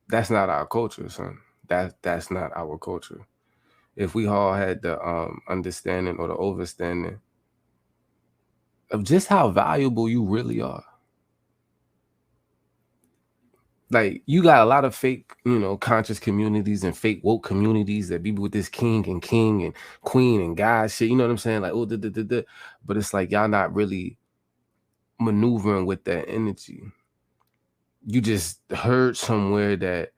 That's not our culture, son. That's not our culture. If we all had the understanding or the overstanding of just how valuable you really are. Like, you got a lot of fake, conscious communities and fake woke communities that be with this king and queen and god shit. You know what I'm saying? Like, oh, but it's like y'all not really maneuvering with that energy. You just heard somewhere that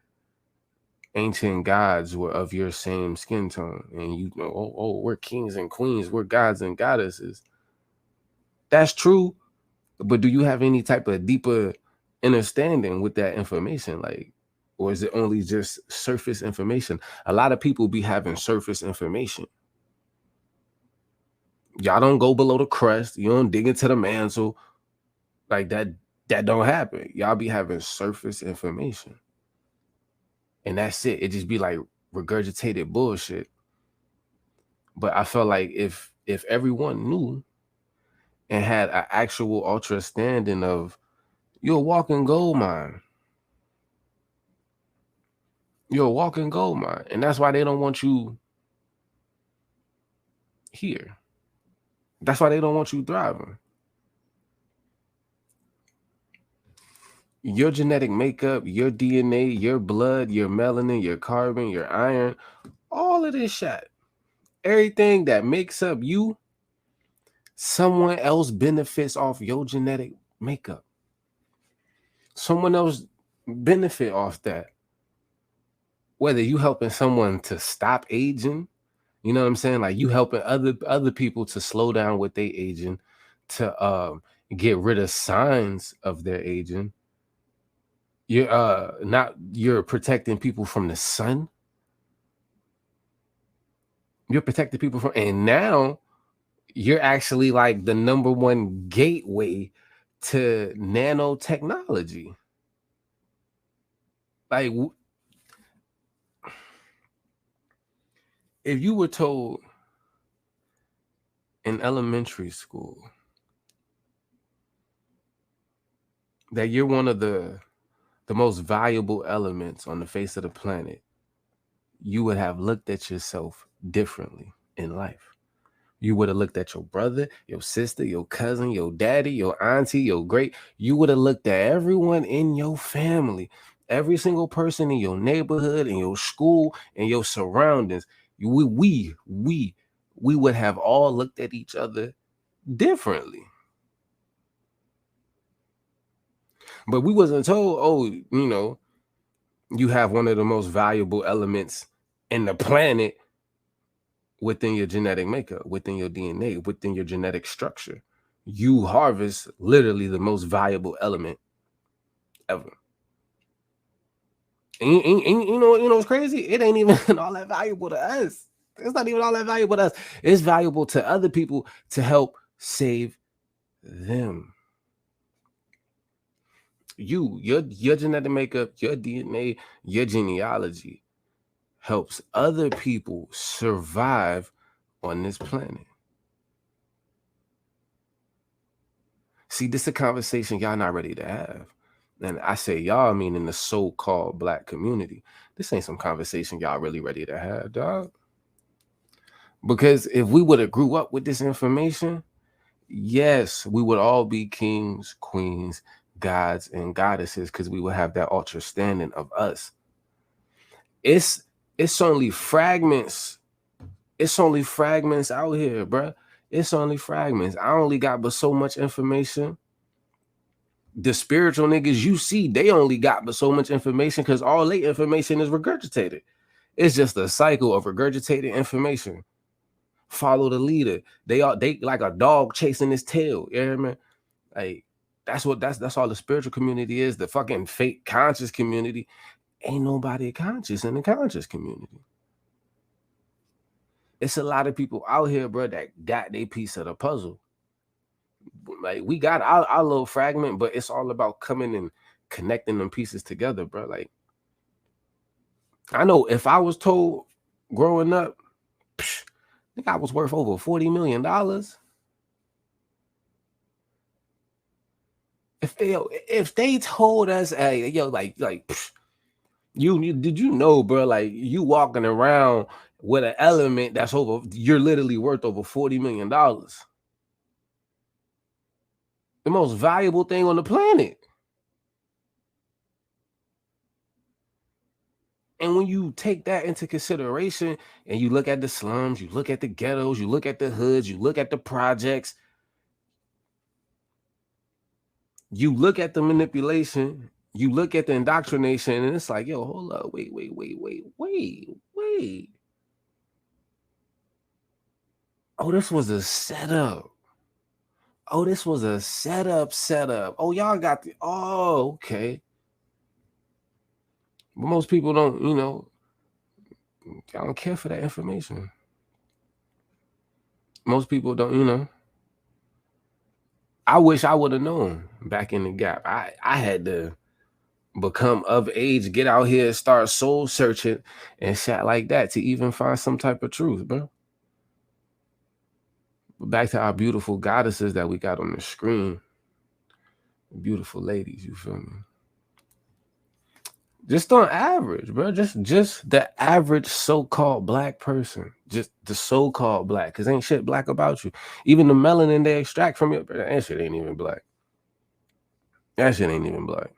ancient gods were of your same skin tone, and you know, we're kings and queens, we're gods and goddesses. That's true, but do you have any type of deeper understanding with that information? Like, or is it only just surface information? A lot of people be having surface information. Y'all don't go below the crust. You don't dig into the mantle. Like that don't happen. Y'all be having surface information. And that's it. It just be like regurgitated bullshit. But I felt like if everyone knew and had an actual ultra standing of, you're a walking gold mine. You're a walking gold mine. And that's why they don't want you here. That's why they don't want you thriving. Your genetic makeup, your DNA, your blood, your melanin, your carbon, your iron, all of this shit, everything that makes up you, someone else benefits off your genetic makeup. Someone else benefit off that. Whether you helping someone to stop aging, you know what I'm saying? Like, you helping other people to slow down with their aging, to get rid of signs of their aging. You're protecting people from the sun. You're protecting people from, and now you're actually like the number one gateway to nanotechnology. Like, if you were told in elementary school that you're one of the most valuable elements on the face of the planet, you would have looked at yourself differently in life. You would have looked at your brother, your sister, your cousin, your daddy, your auntie, your great. You would have looked at everyone in your family, every single person in your neighborhood, in your school, in your surroundings. We would have all looked at each other differently. But we wasn't told, oh, you have one of the most valuable elements in the planet within your genetic makeup, within your DNA, within your genetic structure. You harvest literally the most valuable element ever. And you know what's crazy? It ain't even all that valuable to us. It's not even all that valuable to us. It's valuable to other people to help save them. Your genetic makeup, your DNA, your genealogy helps other people survive on this planet. See, this is a conversation y'all not ready to have. And I say y'all, meaning the so-called black community. This ain't some conversation y'all really ready to have, dog. Because if we would have grew up with this information, yes, we would all be kings, queens, gods, and goddesses, because we would have that ultra standing of us. It's only fragments. It's only fragments out here, bruh. It's only fragments. I only got but so much information. The spiritual niggas you see, they only got but so much information because all their information is regurgitated. It's just a cycle of regurgitated information. Follow the leader. They like a dog chasing his tail. You hear me? Like, that's all the spiritual community is. The fucking fake conscious community. Ain't nobody conscious in the conscious community. It's a lot of people out here, bro, that got their piece of the puzzle. Like, we got our little fragment, but it's all about coming and connecting them pieces together, bro. Like, I know if I was told growing up, I think I was worth over $40 million. If they told us, hey, yo, like, Did you know, bro? Like you walking around with an element that's you're literally worth over $40 million. The most valuable thing on the planet. And when you take that into consideration and you look at the slums, you look at the ghettos, you look at the hoods, you look at the projects, you look at the manipulation, you look at the indoctrination, and it's like, yo, hold up, wait. Oh, this was a setup. Oh, this was a setup. Oh, y'all got okay. But most people don't, I don't care for that information. Most people don't, I wish I would have known back in the gap. I had to become of age, get out here, start soul searching and shit like that to even find some type of truth, bro. But back to our beautiful goddesses that we got on the screen. Beautiful ladies, you feel me? Just on average, bro. Just the average so-called black person. Just the so-called black, because ain't shit black about you. Even the melanin they extract from it, that shit ain't even black. That shit ain't even black.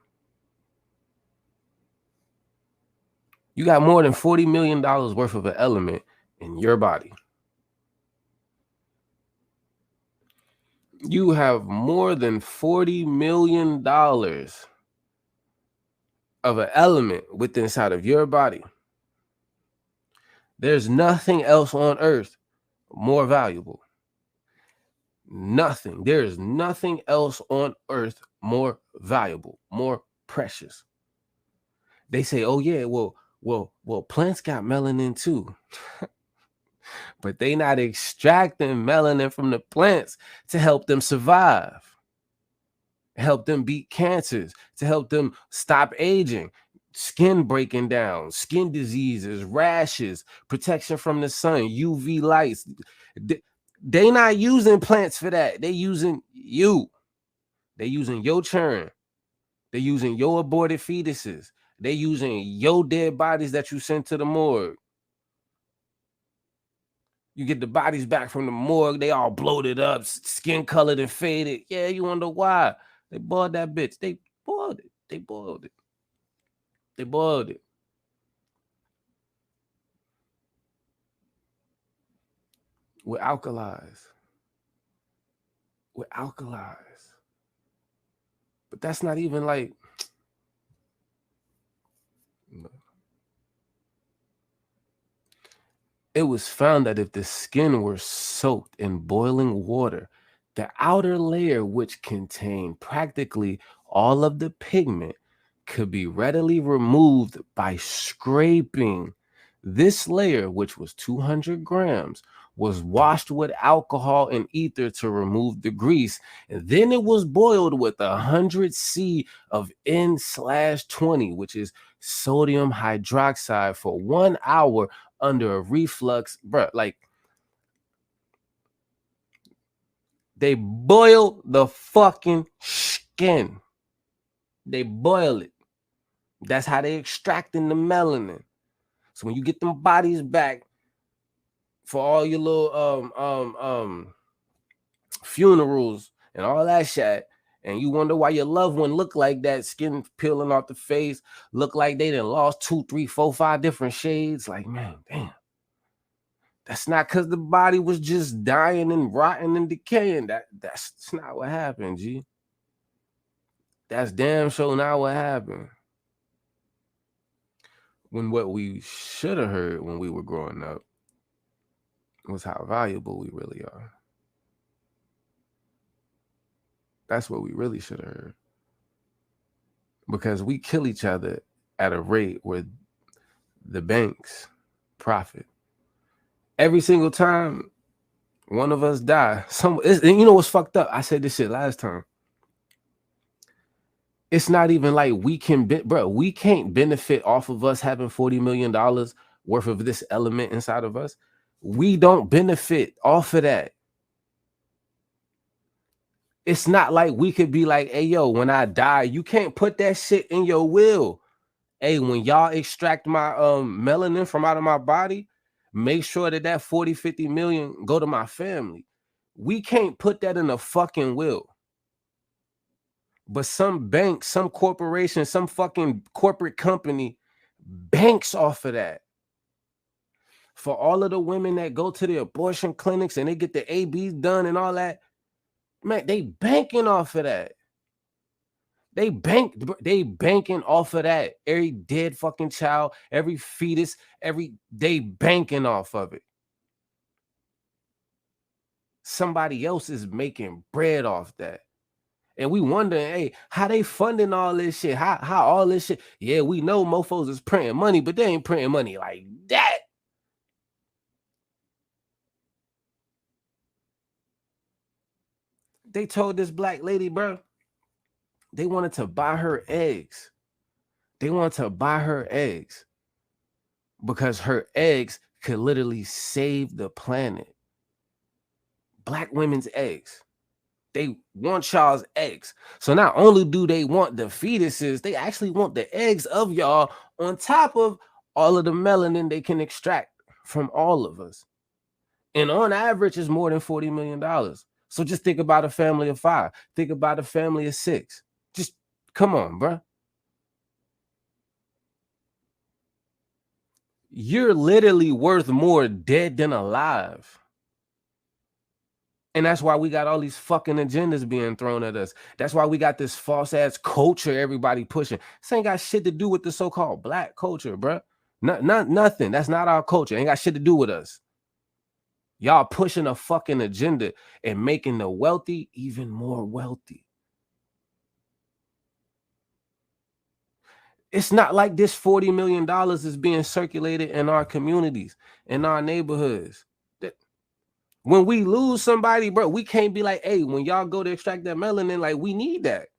You got more than $40 million worth of an element in your body. You have more than $40 million of an element within inside of your body. There's nothing else on earth more valuable. Nothing. There is nothing else on earth more valuable, more precious. They say, oh yeah, well, plants got melanin too. But they not extracting melanin from the plants to help them survive, help them beat cancers, to help them stop aging, skin breaking down, skin diseases, rashes, protection from the sun, UV lights. They not using plants for that. They using you. They using your churn. They using your aborted fetuses. They using your dead bodies that you sent to the morgue. You get the bodies back from the morgue, they all bloated up, skin colored and faded. Yeah, you wonder why. They boiled that bitch. They boiled it. They boiled it. With alkalize. But that's not even like, it was found that if the skin were soaked in boiling water, the outer layer, which contained practically all of the pigment, could be readily removed by scraping. This layer, which was 200 grams, was washed with alcohol and ether to remove the grease, and then it was boiled with 100 C of N/20, which is sodium hydroxide, for 1 hour under a reflux, bro. Like, they boil the fucking skin. They boil it. That's how they extracting the melanin. So when you get them bodies back for all your little funerals and all that shit, and you wonder why your loved one look like that, skin peeling off the face, look like they done lost 2, 3, 4, 5 different shades. Like, man, damn. That's not because the body was just dying and rotting and decaying. That's not what happened, G. That's damn sure not what happened. When what we should have heard when we were growing up was how valuable we really are. That's what we really should have heard. Because we kill each other at a rate where the banks profit. Every single time one of us die, you know what's fucked up? I said this shit last time. It's not even like we can't benefit off of us having $40 million worth of this element inside of us. We don't benefit off of that. It's not like we could be like, hey, yo, when I die, you can't put that shit in your will hey, when y'all extract my melanin from out of my body, make sure that 40, 50 million go to my family. We can't put that in a fucking will. But some bank, some corporation, some fucking corporate company banks off of that. For all of the women that go to the abortion clinics and they get the ABs done and all that, man, they banking off of that. They banking off of that. Every dead fucking child, every fetus, they banking off of it. Somebody else is making bread off that. And we wondering, hey, how they funding all this shit? How all this shit? Yeah, we know mofos is printing money, but they ain't printing money like that. They told this black lady, bro, they wanted to buy her eggs. They wanted to buy her eggs because her eggs could literally save the planet. Black women's eggs. They want y'all's eggs. So not only do they want the fetuses, they actually want the eggs of y'all on top of all of the melanin they can extract from all of us. And on average, it's more than $40 million. So just think about a family of 5. Think about a family of 6. Just come on, bro. You're literally worth more dead than alive. And that's why we got all these fucking agendas being thrown at us. That's why we got this false ass culture everybody pushing. This ain't got shit to do with the so-called black culture, bro. Nothing. That's not our culture. Ain't got shit to do with us. Y'all pushing a fucking agenda and making the wealthy even more wealthy. It's not like this $40 million is being circulated in our communities, in our neighborhoods. When we lose somebody, bro, we can't be like, hey, when y'all go to extract that melanin, like, we need that.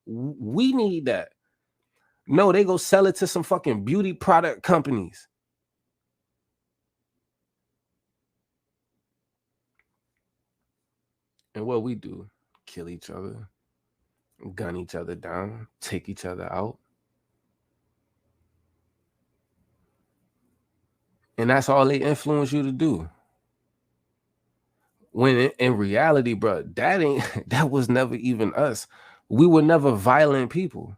We need that. No, they go sell it to some fucking beauty product companies. And what we do, kill each other, gun each other down, take each other out. And that's all they influence you to do. When in reality, bro, that was never even us. We were never violent people.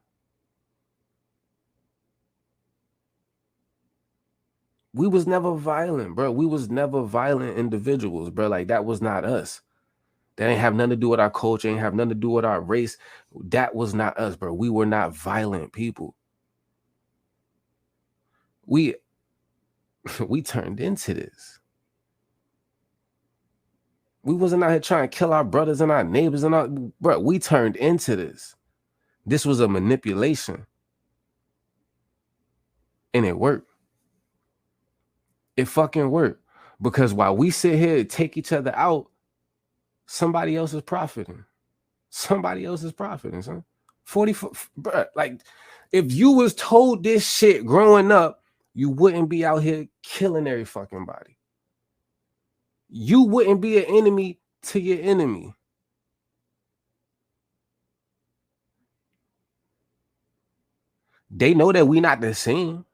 We was never violent, bro. We was never violent individuals, bro. Like, that was not us. That ain't have nothing to do with our culture, ain't have nothing to do with our race. That was not us, bro. We were not violent people. We turned into this. We wasn't out here trying to kill our brothers and our neighbors and our, bro, we turned into this. This was a manipulation. And it worked. It fucking worked. Because while we sit here and take each other out, somebody else is profiting. Somebody else is profiting, son. 44, bro, like, if you was told this shit growing up, you wouldn't be out here killing every fucking body. You wouldn't be an enemy to your enemy. They know that we not the same.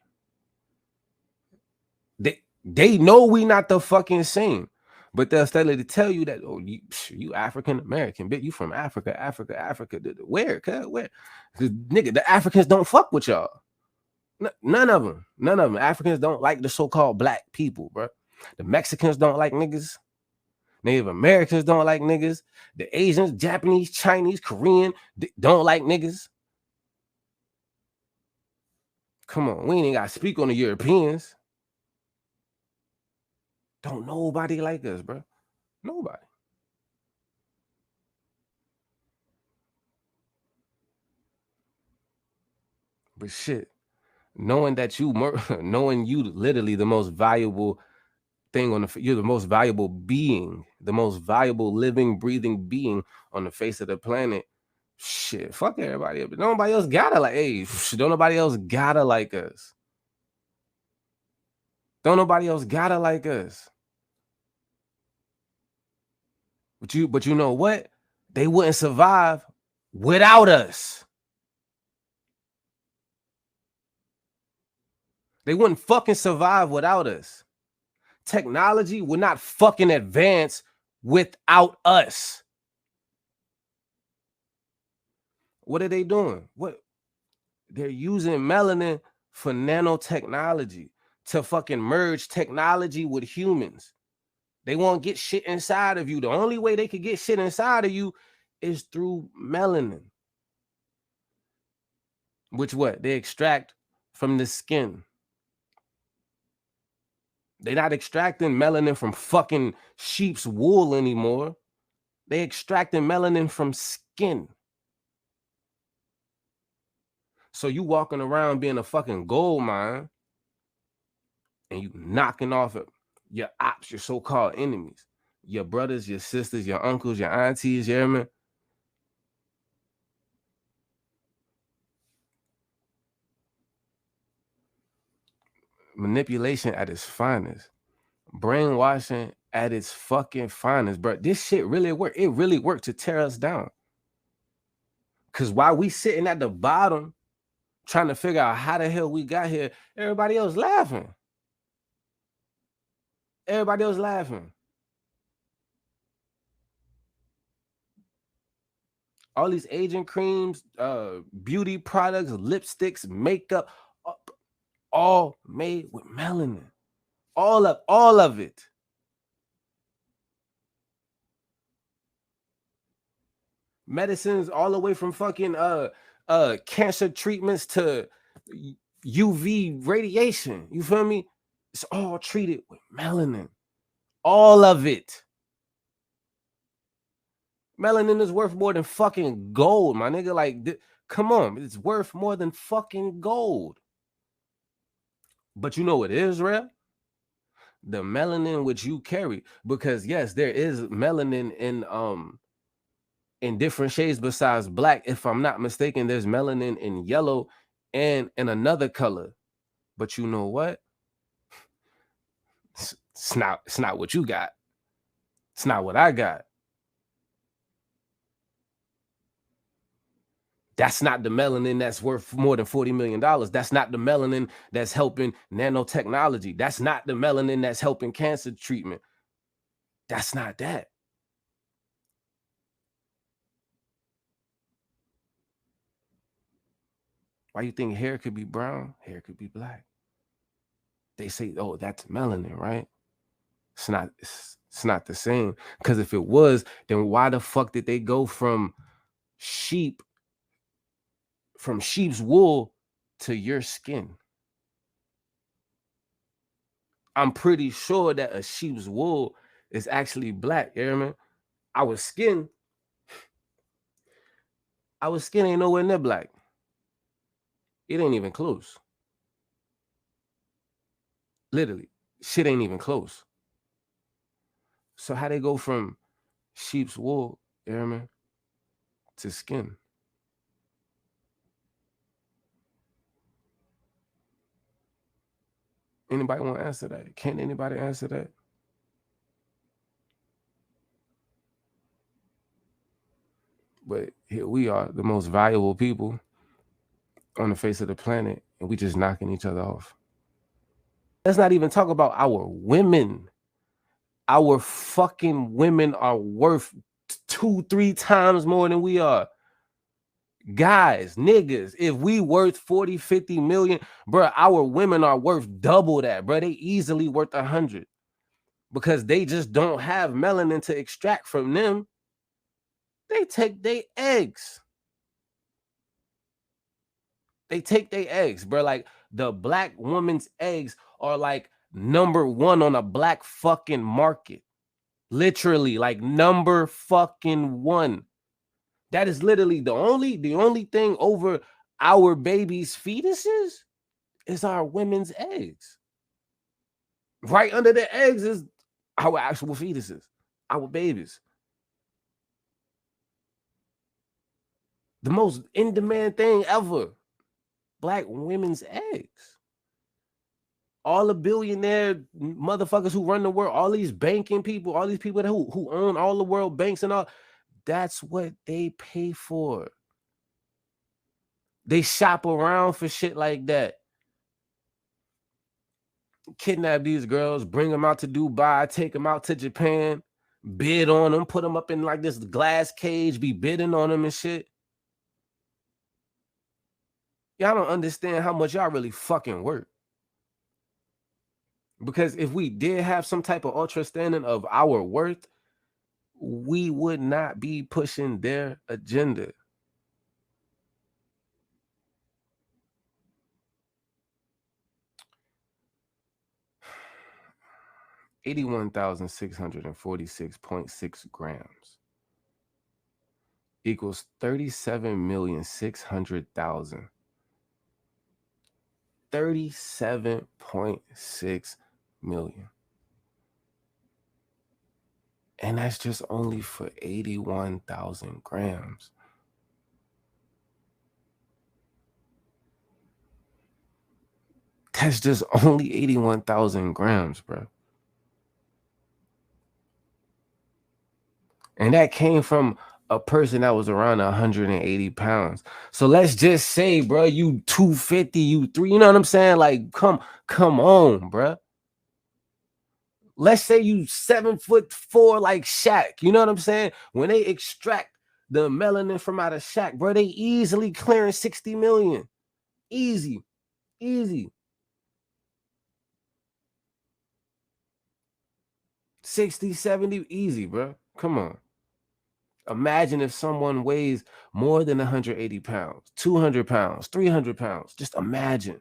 They know we not the fucking same. But they'll steadily tell you that, oh, you African American, bitch, you from Africa. Where? Where? Because, nigga, the Africans don't fuck with y'all. None of them. Africans don't like the so-called black people, bro. The Mexicans don't like niggas. Native Americans don't like niggas. The Asians, Japanese, Chinese, Korean don't like niggas. Come on, we ain't got to speak on the Europeans. Don't nobody like us, bro. Nobody. But shit, knowing you literally the most valuable thing you're the most valuable being, the most valuable living, breathing being on the face of the planet. Shit, fuck everybody up. Nobody else gotta like, hey, don't nobody else gotta like us. Don't nobody else gotta like us. But you know what? They wouldn't survive without us. They wouldn't fucking survive without us. Technology would not fucking advance without us. What are they doing? They're using melanin for nanotechnology to fucking merge technology with humans. They won't get shit inside of you. The only way they could get shit inside of you is through melanin. Which what? They extract from the skin. They're not extracting melanin from fucking sheep's wool anymore. They extracting melanin from skin. So you walking around being a fucking gold mine and you knocking off your ops, your so-called enemies, your brothers, your sisters, your uncles, your aunties, you hear me? Manipulation at its finest. Brainwashing at its fucking finest, bro. This shit really worked. It really worked to tear us down. Because while we sitting at the bottom trying to figure out how the hell we got here, everybody else laughing. Everybody else laughing. All these aging creams, beauty products, lipsticks, makeup, all made with melanin. All of it. Medicines all the way from fucking cancer treatments to UV radiation. You feel me? It's all treated with melanin. All of it. Melanin is worth more than fucking gold, my nigga. Like, come on, it's worth more than fucking gold. But you know what is rare? The melanin which you carry. Because yes, there is melanin in different shades besides black. If I'm not mistaken, there's melanin in yellow and in another color. But you know what? It's not what you got. It's not what I got. That's not the melanin that's worth more than $40 million. That's not the melanin that's helping nanotechnology. That's not the melanin that's helping cancer treatment. That's not that. Why you think hair could be brown? Hair could be black. They say, oh, that's melanin, right? It's not the same. Because if it was, then why the fuck did they go from sheep's wool to your skin? I'm pretty sure that a sheep's wool is actually black, you hear me? Our skin ain't nowhere near black. It ain't even close. Literally, shit ain't even close. So how they go from sheep's wool, you hear me, to skin? Anybody want to answer that? Can anybody answer that? But here we are, the most valuable people on the face of the planet, and we just knocking each other off. Let's not even talk about our women. Our fucking women are worth 2-3 times more than we are. Guys, niggas, if we worth 40, 50 million, bro, our women are worth double that, bro. They easily worth 100 because they just don't have melanin to extract from them. They take their eggs. They take their eggs, bro. Like the black woman's eggs are like number one on a black fucking market. Literally, like number fucking one. That is literally the only thing over our babies' fetuses is our women's eggs. Right under the eggs is our actual fetuses, our babies. The most in-demand thing ever. Black women's eggs. All the billionaire motherfuckers who run the world, all these banking people, all these people who own all the world banks and all, that's what they pay for. They shop around for shit like that. kidnap these girls, bring them out to Dubai, take them out to Japan, bid on them, put them up in like this glass cage, be bidding on them and shit. Y'all don't understand how much y'all really fucking work. Because if we did have some type of understanding of our worth, we would not be pushing their agenda. $81,646.6 grams equals 37,600,000. 37.6 million. And that's just only for 81,000 grams. That's just only 81,000 grams, bro. And that came from a person that was around 180 pounds. So let's just say, bro, you 250, you 3, you know what I'm saying? Like, come on, bro. Let's say you 7'4" like Shaq. You know what I'm saying? When they extract the melanin from out of Shaq, bro, they easily clearing 60 million. Easy. 60, 70, easy, bro. Come on. Imagine if someone weighs more than 180 pounds, 200 pounds, 300 pounds. Just imagine.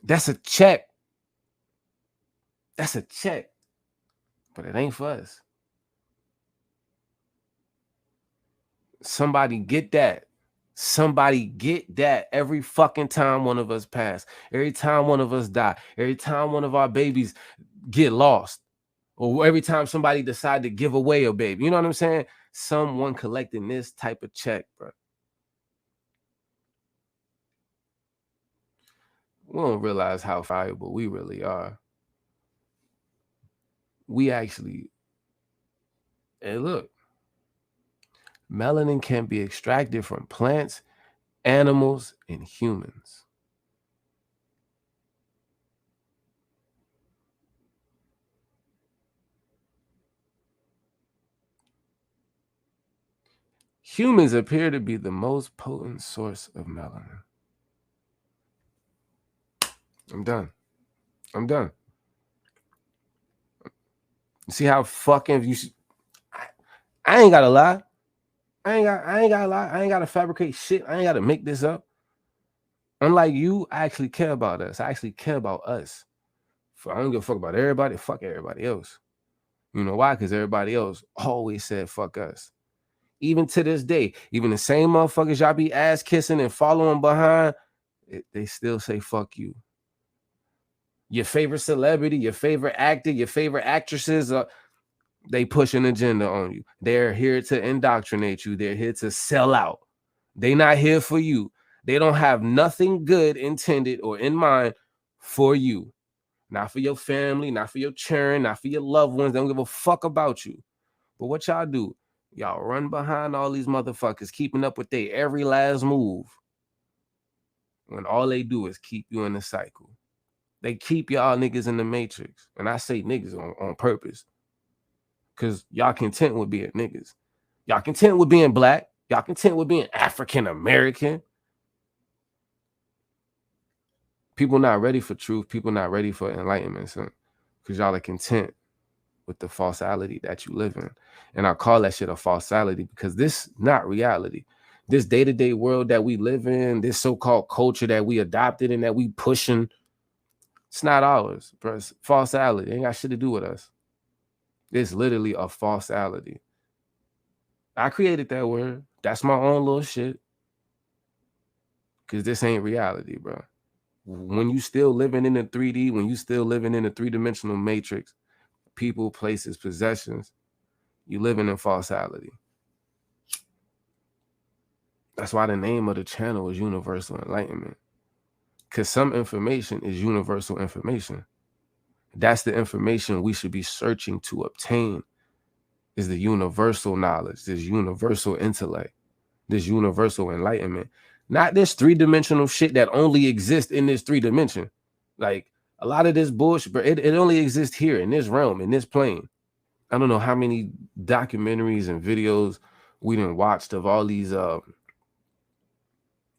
That's a check. That's a check. But it ain't for us. Somebody get that. Somebody get that every fucking time one of us pass, every time one of us die, every time one of our babies get lost, or every time somebody decide to give away a baby. You know what I'm saying? Someone collecting this type of check, bro. We don't realize how valuable we really are. We actually, hey, look, melanin can be extracted from plants, animals, and humans. Humans appear to be the most potent source of melanin. I'm done. You see how fucking you? I ain't gotta lie. I ain't gotta lie. I ain't gotta fabricate shit. I ain't gotta make this up. Unlike you, I actually care about us. I actually care about us. I don't give a fuck about everybody. Fuck everybody else. You know why? Because everybody else always said fuck us. Even to this day, even the same motherfuckers y'all be ass kissing and following behind, they still say fuck you. Your favorite celebrity, your favorite actor, your favorite actresses, they push an agenda on you. They're here to indoctrinate you. They're here to sell out. They're not here for you. They don't have nothing good intended or in mind for you. Not for your family, not for your children, not for your loved ones. They don't give a fuck about you. But what y'all do? Y'all run behind all these motherfuckers, keeping up with their every last move. When all they do is keep you in the cycle. They keep y'all niggas in the matrix. And I say niggas on purpose. Because y'all content with being niggas. Y'all content with being black. Y'all content with being African American. People not ready for truth. People not ready for enlightenment, son. Because y'all are content with the falsality that you live in. And I call that shit a falsality because this not reality. This day-to-day world that we live in, this so-called culture that we adopted and that we pushing, it's not ours, bro. It's falsality. It ain't got shit to do with us. It's literally a falsality. I created that word. That's my own little shit. Because this ain't reality, bro. When you still living in the 3D, when you still living in the three-dimensional matrix, people, places, possessions, you living in falsality. That's why the name of the channel is Universal Enlightenment. Because some information is universal information. That's the information we should be searching to obtain, is the universal knowledge, this universal intellect, this universal enlightenment. Not this three-dimensional shit that only exists in this 3 dimension. Like a lot of this bullshit, but it only exists here in this realm, in this plane. I don't know how many documentaries and videos we done watched of all these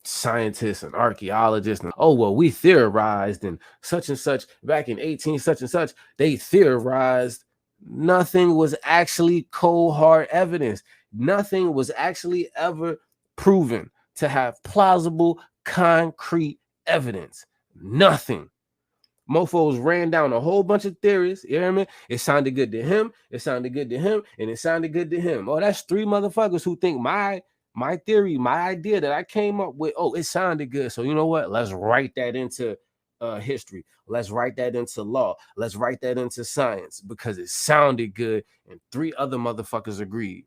scientists and archaeologists, and oh well, we theorized and such back in 18 such and such. They theorized. Nothing was actually cold hard evidence. Nothing was actually ever proven to have plausible concrete evidence. Nothing. Mofos ran down a whole bunch of theories. You hear me? It sounded good to him. It sounded good to him, and it sounded good to him. Oh, that's 3 motherfuckers who think my theory, my idea that I came up with. Oh, it sounded good. So you know what? Let's write that into history. Let's write that into law. Let's write that into science because it sounded good, and 3 other motherfuckers agreed.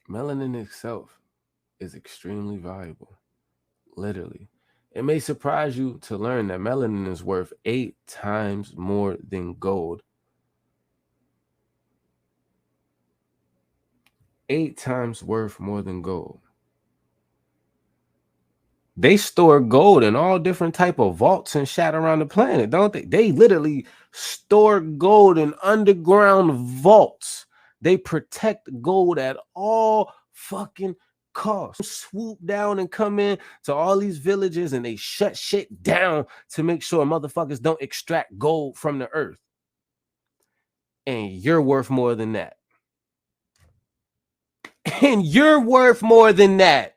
Melanin itself is extremely valuable. Literally. It may surprise you to learn that melanin is worth 8 times more than gold. 8 times worth more than gold. They store gold in all different type of vaults and shit around the planet, don't they? They literally store gold in underground vaults. They protect gold at all fucking costs. Swoop down and come in to all these villages and they shut shit down to make sure motherfuckers don't extract gold from the earth. And you're worth more than that. And you're worth more than that.